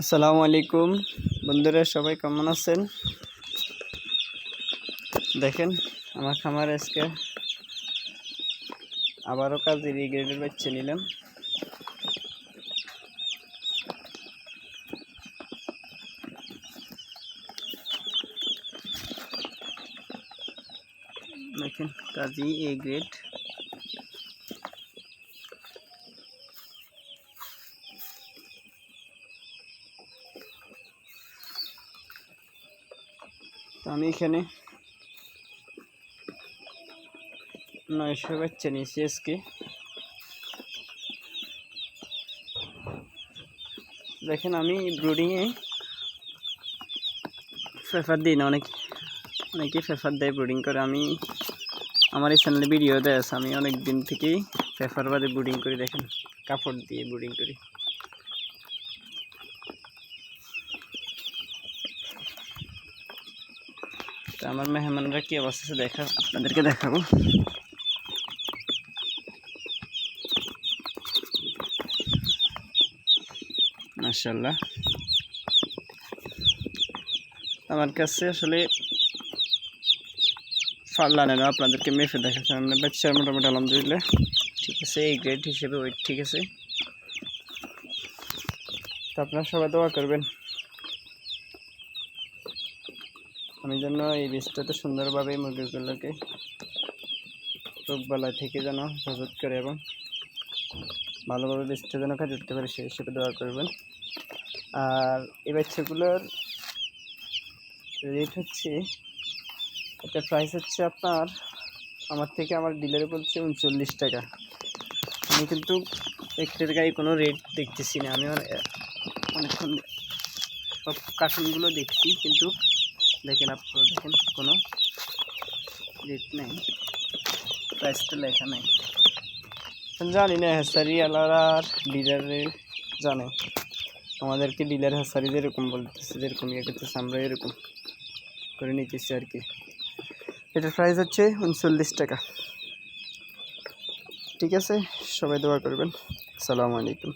আসসালামু আলাইকুম বন্ধুরা, সবাই কেমন আছেন? দেখেন আমার খামারে আজকে আবারও কাজের গ্রেডের বাচ্চা নিলাম। দেখেন কাজী এ গ্রেড। তো আমি এখানে 900 বাচ্চা নিয়েছি আজকে। দেখেন আমি ব্রুডিংয়ে ফেফার দিই না, অনেকে ফেফার দেয় ব্রুডিং করে। আমি আমার এই চ্যানেলে ভিডিও দেয় আছে, আমি অনেক দিন থেকেই ফেফার বাদে ব্রুডিং করি। দেখেন কাপড় দিয়ে ব্রুডিং করি। তো আমার মেহমানরা কি অবস্থা আপনাদেরকে দেখাবো। মাশাআল্লাহ, আমার কাছে আসলে ফাল্লা নেন, আপনাদেরকে মেপে দেখাচ্ছি। আমরা বাচ্চার মোটামুটি আলহামদুলিল্লাহ ঠিক আছে, এই গ্রেড হিসেবে ওয়েট ঠিক আছে। তো আপনারা সবাই দোয়া করবেন আমি যেন এই বীজটাতে সুন্দরভাবে মুরগিগুলোকে রোগবালাই থেকে যেন হেফাজত করে এবং ভালোভাবে বীজটা যেন কাজে দিতে পারে, সেই হিসেবে দোয়া করবেন। আর এই বাচ্চাগুলোর রেট হচ্ছে, এটা প্রাইস হচ্ছে আপনার আমার থেকে আমার ডিলারে বলছে 39 টাকা। আমি কিন্তু একটার গায়ে কোনো রেট দেখতেছি না। আমি অনেকক্ষণ সব কার্টুনগুলো দেখছি, কিন্তু দেখেন আপনারা দেখেন কোনো রেট নেই, প্রাইসটা লেখা নেই। জানি না হ্যাসারি আলারা আর ডিলারে জানে, আমাদেরকে ডিলার হ্যাসারি যেরকম বলতেছে, যেরকম ইয়ে করতেছে, আমরা এরকম করে নিতেছি আর কি। এটার প্রাইস হচ্ছে 39 টাকা। ঠিক আছে, সবাই দোয়া করবেন। আসসালামু আলাইকুম।